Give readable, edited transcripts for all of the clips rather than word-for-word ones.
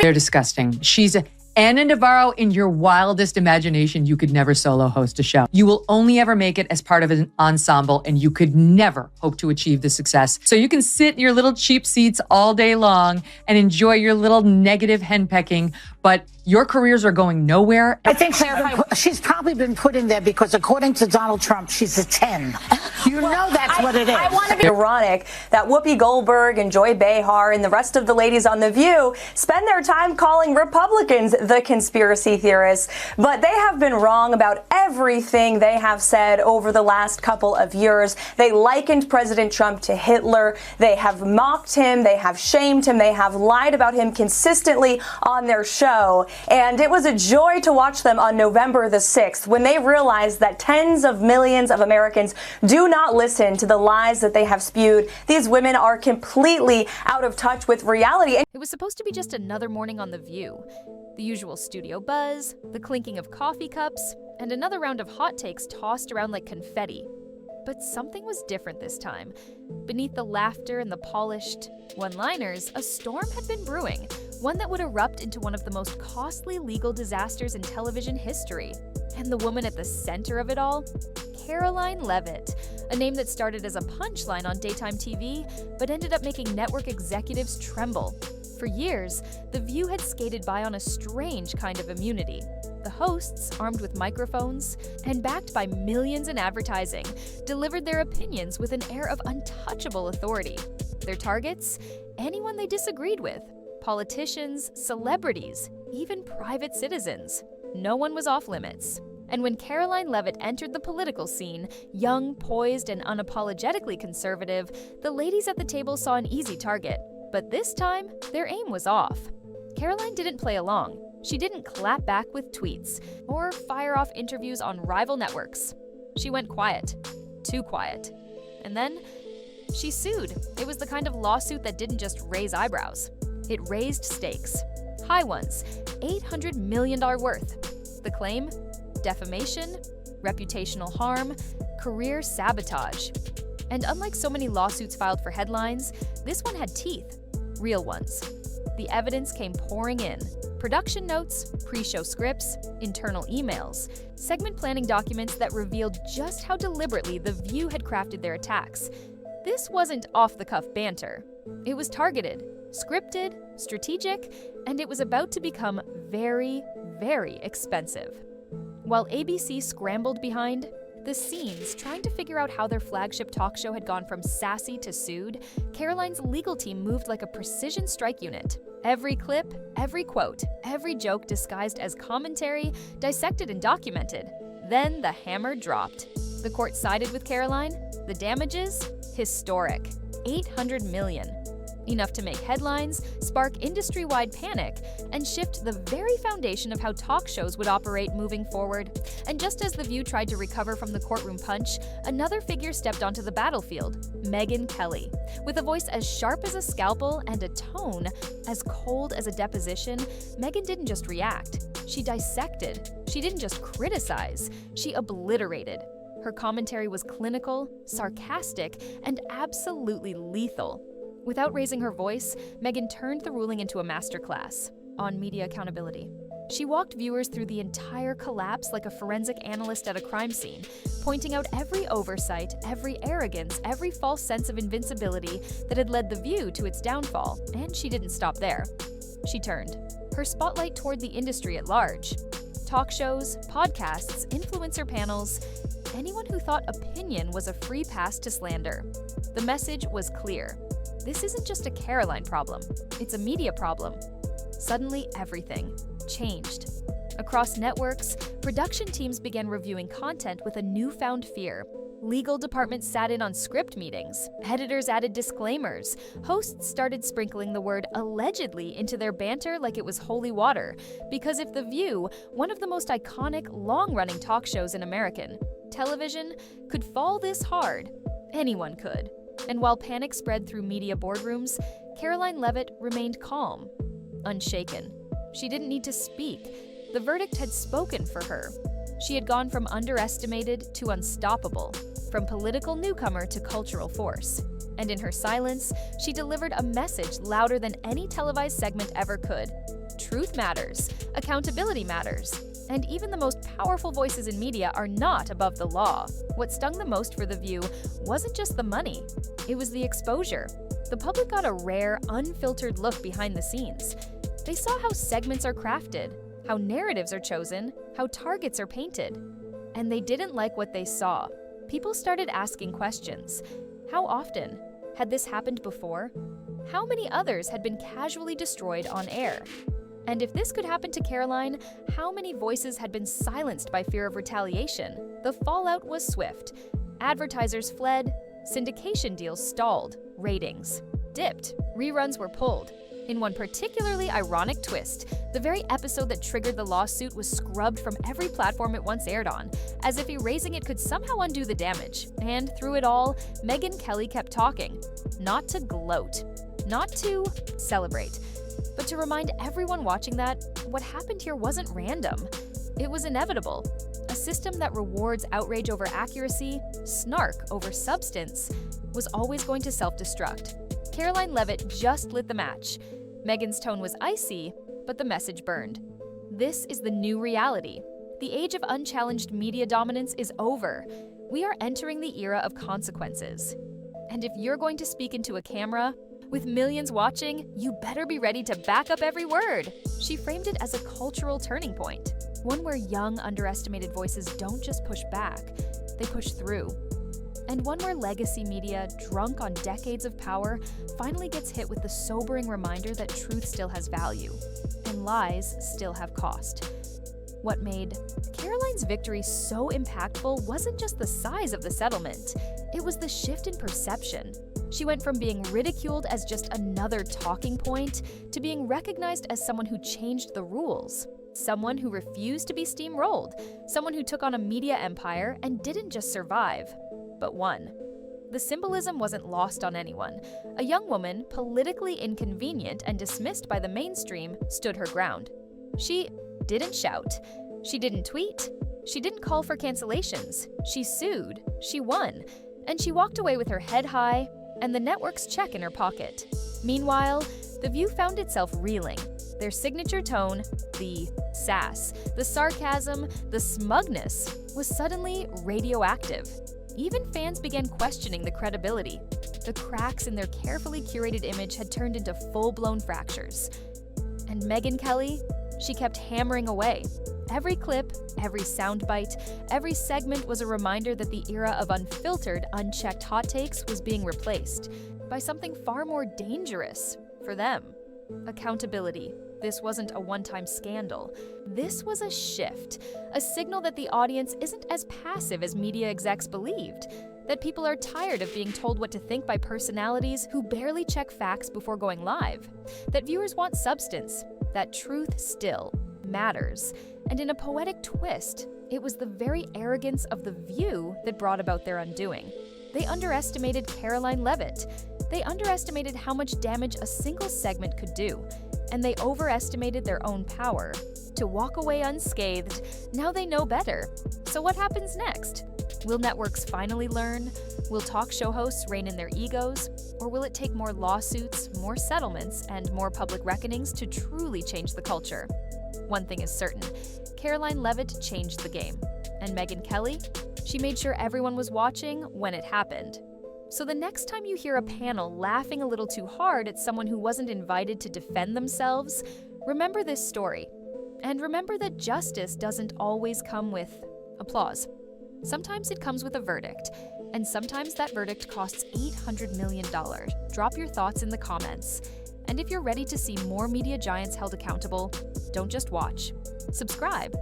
They're disgusting. She's Anna Navarro. In your wildest imagination, you could never solo host a show. You will only ever make it as part of an ensemble, and you could never hope to achieve the success. So you can sit in your little cheap seats all day long and enjoy your little negative henpecking, but your careers are going nowhere. I think she's probably been put in there because, according to Donald Trump, she's a 10. You know that's what it is. I want to be ironic that Whoopi Goldberg and Joy Behar and the rest of the ladies on The View spend their time calling Republicans the conspiracy theorists, but they have been wrong about everything they have said over the last couple of years. They likened President Trump to Hitler. They have mocked him. They have shamed him. They have lied about him consistently on their show. And it was a joy to watch them on November the 6th when they realized that tens of millions of Americans do not listen to the lies that they have spewed. These women are completely out of touch with reality. It was supposed to be just another morning on The View. The usual studio buzz, the clinking of coffee cups, and another round of hot takes tossed around like confetti. But something was different this time. Beneath the laughter and the polished one-liners, a storm had been brewing, one that would erupt into one of the most costly legal disasters in television history. And the woman at the center of it all? Caroline Leavitt, a name that started as a punchline on daytime TV, but ended up making network executives tremble. For years, The View had skated by on a strange kind of immunity. The hosts, armed with microphones and backed by millions in advertising, delivered their opinions with an air of untouchable authority. Their targets? Anyone they disagreed with. Politicians, celebrities, even private citizens. No one was off limits. And when Caroline Leavitt entered the political scene, young, poised, and unapologetically conservative, the ladies at the table saw an easy target. But this time, their aim was off. Caroline didn't play along. She didn't clap back with tweets or fire off interviews on rival networks. She went quiet. Too quiet. And then, she sued. It was the kind of lawsuit that didn't just raise eyebrows. It raised stakes. High ones. $800 million worth. The claim? Defamation, reputational harm, career sabotage. And unlike so many lawsuits filed for headlines, this one had teeth. Real ones. The evidence came pouring in. Production notes, pre-show scripts, internal emails, segment planning documents that revealed just how deliberately The View had crafted their attacks. This wasn't off-the-cuff banter. It was targeted, scripted, strategic, and it was about to become very, very expensive. While ABC scrambled behind the scenes, trying to figure out how their flagship talk show had gone from sassy to sued, Caroline's legal team moved like a precision strike unit. Every clip, every quote, every joke disguised as commentary, dissected and documented. Then the hammer dropped. The court sided with Caroline. The damages? Historic. $800 million. Enough to make headlines, spark industry-wide panic, and shift the very foundation of how talk shows would operate moving forward. And just as The View tried to recover from the courtroom punch, another figure stepped onto the battlefield, Megyn Kelly. With a voice as sharp as a scalpel and a tone as cold as a deposition, Megyn didn't just react. She dissected. She didn't just criticize. She obliterated. Her commentary was clinical, sarcastic, and absolutely lethal. Without raising her voice, Megyn turned the ruling into a masterclass on media accountability. She walked viewers through the entire collapse like a forensic analyst at a crime scene, pointing out every oversight, every arrogance, every false sense of invincibility that had led The View to its downfall. And she didn't stop there. She turned her spotlight toward the industry at large. Talk shows, podcasts, influencer panels, anyone who thought opinion was a free pass to slander. The message was clear. This isn't just a Caroline problem, it's a media problem. Suddenly, everything changed. Across networks, production teams began reviewing content with a newfound fear. Legal departments sat in on script meetings. Editors added disclaimers. Hosts started sprinkling the word allegedly into their banter like it was holy water. Because if The View, one of the most iconic, long-running talk shows in American television, could fall this hard, anyone could. And while panic spread through media boardrooms, Caroline Leavitt remained calm, unshaken. She didn't need to speak. The verdict had spoken for her. She had gone from underestimated to unstoppable, from political newcomer to cultural force. And in her silence, she delivered a message louder than any televised segment ever could. truth matters, accountability matters, and even the most powerful voices in media are not above the law. What stung the most for The View wasn't just the money, it was the exposure. The public got a rare, unfiltered look behind the scenes. They saw how segments are crafted, how narratives are chosen, how targets are painted. And they didn't like what they saw. People started asking questions. How often? Had this happened before? How many others had been casually destroyed on air? And if this could happen to Caroline, how many voices had been silenced by fear of retaliation? The fallout was swift. Advertisers fled, syndication deals stalled, ratings dipped, reruns were pulled. In one particularly ironic twist, the very episode that triggered the lawsuit was scrubbed from every platform it once aired on, as if erasing it could somehow undo the damage. And through it all, Megyn Kelly kept talking. Not to gloat, not to celebrate, but to remind everyone watching that what happened here wasn't random. It was inevitable. A system that rewards outrage over accuracy, snark over substance, was always going to self-destruct. Caroline Leavitt just lit the match. Megyn's tone was icy, but the message burned. This is the new reality. The age of unchallenged media dominance is over. We are entering the era of consequences. And if you're going to speak into a camera, with millions watching, you better be ready to back up every word. She framed it as a cultural turning point, one where young, underestimated voices don't just push back, they push through. And one where legacy media, drunk on decades of power, finally gets hit with the sobering reminder that truth still has value, and lies still have cost. What made Caroline's victory so impactful wasn't just the size of the settlement, it was the shift in perception. She went from being ridiculed as just another talking point to being recognized as someone who changed the rules. Someone who refused to be steamrolled. Someone who took on a media empire and didn't just survive, but won. The symbolism wasn't lost on anyone. A young woman, politically inconvenient and dismissed by the mainstream, stood her ground. She didn't shout. She didn't tweet. She didn't call for cancellations. She sued. She won. And she walked away with her head high and the network's check in her pocket. Meanwhile, The View found itself reeling. Their signature tone, the sass, the sarcasm, the smugness, was suddenly radioactive. Even fans began questioning the credibility. The cracks in their carefully curated image had turned into full-blown fractures. And Megyn Kelly, she kept hammering away. Every clip, every soundbite, every segment was a reminder that the era of unfiltered, unchecked hot takes was being replaced by something far more dangerous for them. Accountability. This wasn't a one-time scandal. This was a shift, a signal that the audience isn't as passive as media execs believed, that people are tired of being told what to think by personalities who barely check facts before going live, that viewers want substance, that truth still matters. And in a poetic twist, it was the very arrogance of The View that brought about their undoing. They underestimated Caroline Leavitt. They underestimated how much damage a single segment could do. And they overestimated their own power. To walk away unscathed, now they know better. So what happens next? Will networks finally learn? Will talk show hosts rein in their egos? Or will it take more lawsuits, more settlements, and more public reckonings to truly change the culture? One thing is certain, Caroline Leavitt changed the game. And Megyn Kelly? She made sure everyone was watching when it happened. So the next time you hear a panel laughing a little too hard at someone who wasn't invited to defend themselves, remember this story. And remember that justice doesn't always come with applause. Sometimes it comes with a verdict, and sometimes that verdict costs $800 million. Drop your thoughts in the comments. And if you're ready to see more media giants held accountable, don't just watch. Subscribe,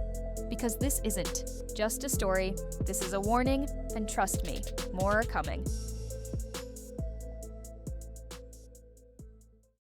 because this isn't just a story. This is a warning, and trust me, more are coming.